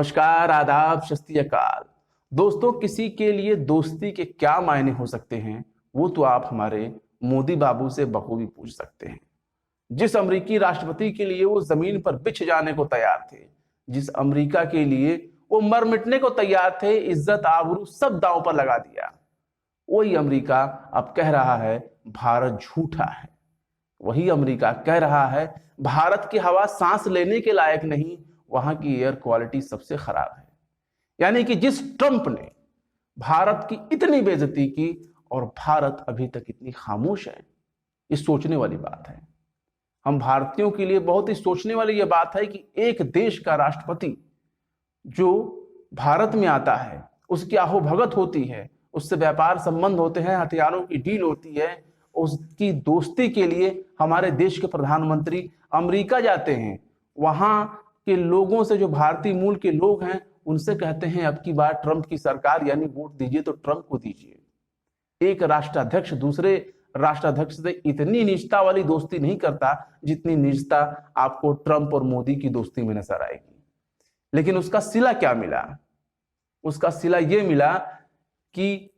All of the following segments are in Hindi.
नमस्कार, आदाब, सत श्री अकाल। दोस्तों, किसी के लिए दोस्ती के क्या मायने हो सकते हैं वो तो आप हमारे मोदी बाबू से बखूबी पूछ सकते हैं। जिस अमेरिकी राष्ट्रपति के लिए वो जमीन पर बिछ जाने को तैयार थे, जिस अमेरिका के लिए वो मर मिटने को तैयार थे, इज्जत आबरू सब दांव पर लगा दिया, वही अमेरिका अब कह रहा है भारत झूठा है। वही अमेरिका कह रहा है भारत की हवा सांस लेने के लायक नहीं, वहां की एयर क्वालिटी सबसे खराब है। यानी कि जिस ट्रंप ने भारत की इतनी बेइज्जती की और भारत अभी तक इतनी खामोश है, ये सोचने वाली बात है। हम भारतीयों के लिए बहुत ही सोचने वाली यह बात है कि एक देश का राष्ट्रपति जो भारत में आता है, उसकी आहोभगत होती है, उससे व्यापार संबंध होते हैं, हथियारों की डील होती है, उसकी दोस्ती के लिए हमारे देश के प्रधानमंत्री अमेरिका जाते हैं। वहां के लोगों से, जो भारतीय मूल के लोग हैं, उनसे कहते हैं अब की बार ट्रंप की सरकार यानी वोट दीजिए तो ट्रंप को दीजिए। एक राष्ट्राध्यक्ष दूसरे राष्ट्राध्यक्ष से इतनी निजता वाली दोस्ती नहीं करता जितनी निजता आपको ट्रंप और मोदी की दोस्ती में नजर आएगी। लेकिन उसका सिला क्या मिला? उसका सिला यह मिला कि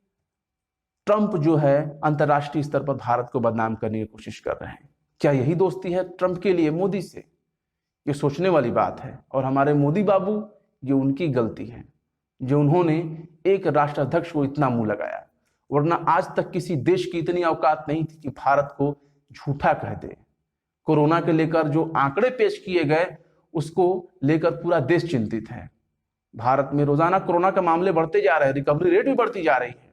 ट्रंप जो है अंतरराष्ट्रीय स्तर पर भारत को बदनाम करने की कोशिश कर रहे हैं। क्या यही दोस्ती है ट्रंप के लिए मोदी से? ये सोचने वाली बात है। और हमारे मोदी बाबू, ये उनकी गलती है जो उन्होंने एक राष्ट्राध्यक्ष को इतना मुंह लगाया, वरना आज तक किसी देश की इतनी औकात नहीं थी कि भारत को झूठा कह दे। कोरोना के लेकर जो आंकड़े पेश किए गए, उसको लेकर पूरा देश चिंतित है। भारत में रोजाना कोरोना के मामले बढ़ते जा रहे हैं, रिकवरी रेट भी बढ़ती जा रही है।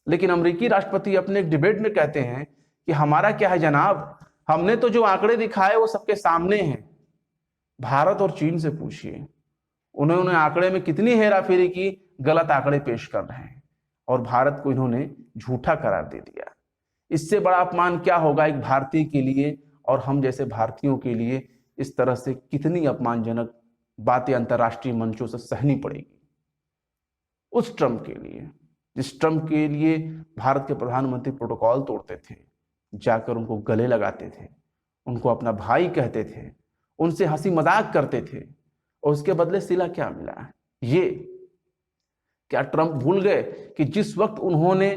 लेकिन अमेरिकी राष्ट्रपति अपने एक डिबेट में कहते हैं कि हमारा क्या है जनाब, हमने तो जो आंकड़े दिखाए वो सबके सामने हैं। भारत और चीन से पूछिए, उन्होंने आंकड़े में कितनी हेराफेरी की, गलत आंकड़े पेश कर रहे हैं और भारत को इन्होंने झूठा करार दे दिया। इससे बड़ा अपमान क्या होगा एक भारतीय के लिए, और हम जैसे भारतीयों के लिए इस तरह से कितनी अपमानजनक बातें अंतर्राष्ट्रीय मंचों से सहनी पड़ेगी। उस ट्रंप के लिए, जिस ट्रंप के लिए भारत के प्रधानमंत्री प्रोटोकॉल तोड़ते थे, जाकर उनको गले लगाते थे, उनको अपना भाई कहते थे, उनसे हंसी मजाक करते थे, और उसके बदले सिला क्या मिला? ये क्या ट्रंप भूल गए कि जिस वक्त उन्होंने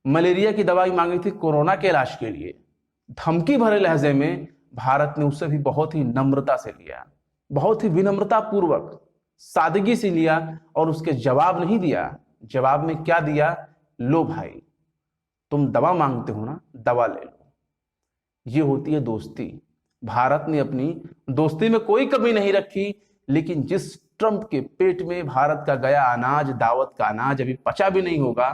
मलेरिया की दवाई मांगी थी कोरोना के इलाज के लिए, धमकी भरे लहजे में भारत ने उससे भी बहुत ही नम्रता से लिया, बहुत ही विनम्रता पूर्वक, सादगी से लिया, और उसके जवाब नहीं दिया। जवाब में क्या दिया? लो भाई, तुम दवा मांगते हो ना, दवा ले लो। ये होती है दोस्ती। भारत ने अपनी दोस्ती में कोई कमी नहीं रखी, लेकिन जिस ट्रंप के पेट में भारत का गया अनाज, दावत का अनाज अभी पचा भी नहीं होगा,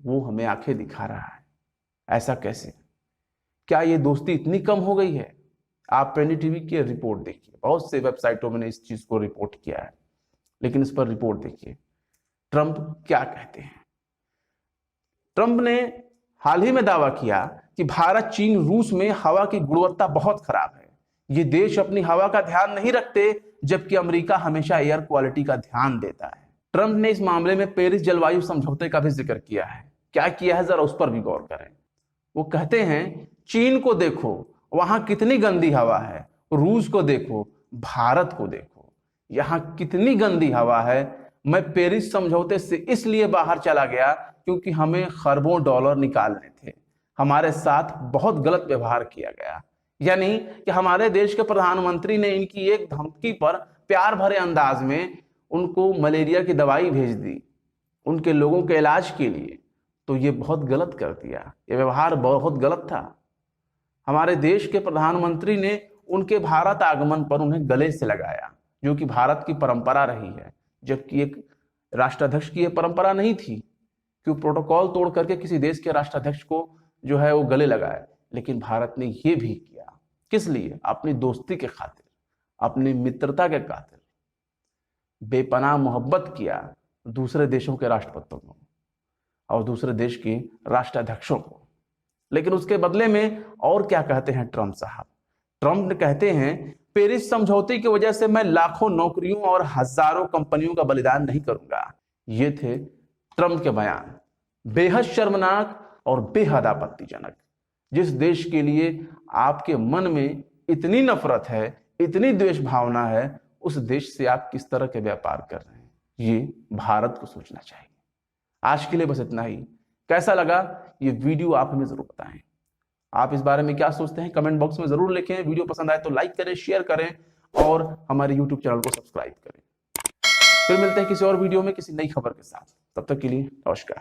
वो हमें आंखें दिखा रहा है। ऐसा कैसे? क्या ये दोस्ती इतनी कम हो गई है? आप एनडीटीवी की रिपोर्ट देखिए, बहुत से वेबसाइटों में इस चीज को रिपोर्ट किया है, लेकिन इस पर रिपोर्ट देखिए ट्रंप क्या कहते हैं। ट्रंप ने हाल ही में दावा किया कि भारत, चीन, रूस में हवा की गुणवत्ता बहुत खराब है। ये देश अपनी हवा का ध्यान नहीं रखते, जबकि अमेरिका हमेशा एयर क्वालिटी का ध्यान देता है। ट्रंप ने इस मामले में पेरिस जलवायु समझौते का भी जिक्र किया है। क्या किया है, जरा उस पर भी गौर करें। वो कहते हैं चीन को देखो, वहां कितनी गंदी हवा है, रूस को देखो, भारत को देखो, यहां कितनी गंदी हवा है। मैं पेरिस समझौते से इसलिए बाहर चला गया क्योंकि हमें खरबों डॉलर निकालने थे, हमारे साथ बहुत गलत व्यवहार किया गया। यानी कि हमारे देश के प्रधानमंत्री ने इनकी एक धमकी पर प्यार भरे अंदाज में उनको मलेरिया की दवाई भेज दी उनके लोगों के इलाज के लिए, तो ये बहुत गलत कर दिया। ये व्यवहार बहुत गलत था। हमारे देश के प्रधानमंत्री ने उनके भारत आगमन पर उन्हें गले से लगाया, जो कि भारत की परंपरा रही है, जबकि एक राष्ट्राध्यक्ष की यह परंपरा नहीं थी कि प्रोटोकॉल तोड़ करके किसी देश के राष्ट्राध्यक्ष को जो है वो गले लगाए। लेकिन भारत ने यह भी किया, किस लिए? अपनी दोस्ती के खातिर, अपनी मित्रता के खातिर बेपनाह मोहब्बत किया दूसरे देशों के राष्ट्रपतियों को और दूसरे देश के राष्ट्राध्यक्षों को। लेकिन उसके बदले में और क्या कहते हैं ट्रंप साहब? ट्रंप ने कहते हैं पेरिस समझौते की वजह से मैं लाखों नौकरियों और हजारों कंपनियों का बलिदान नहीं करूंगा। ये थे ट्रंप के बयान। बेहद शर्मनाक और बेहद आपत्तिजनक। जिस देश के लिए आपके मन में इतनी नफरत है, इतनी द्वेष भावना है, उस देश से आप किस तरह के व्यापार कर रहे हैं, ये भारत को सोचना चाहिए। आज के लिए बस इतना ही। कैसा लगा ये वीडियो आप हमें जरूर बताएं। आप इस बारे में क्या सोचते हैं कमेंट बॉक्स में जरूर लिखें। वीडियो पसंद आए तो लाइक करें, शेयर करें और हमारे यूट्यूब चैनल को सब्सक्राइब करें। फिर मिलते हैं किसी और वीडियो में किसी नई खबर के साथ। तब तक के लिए नमस्कार।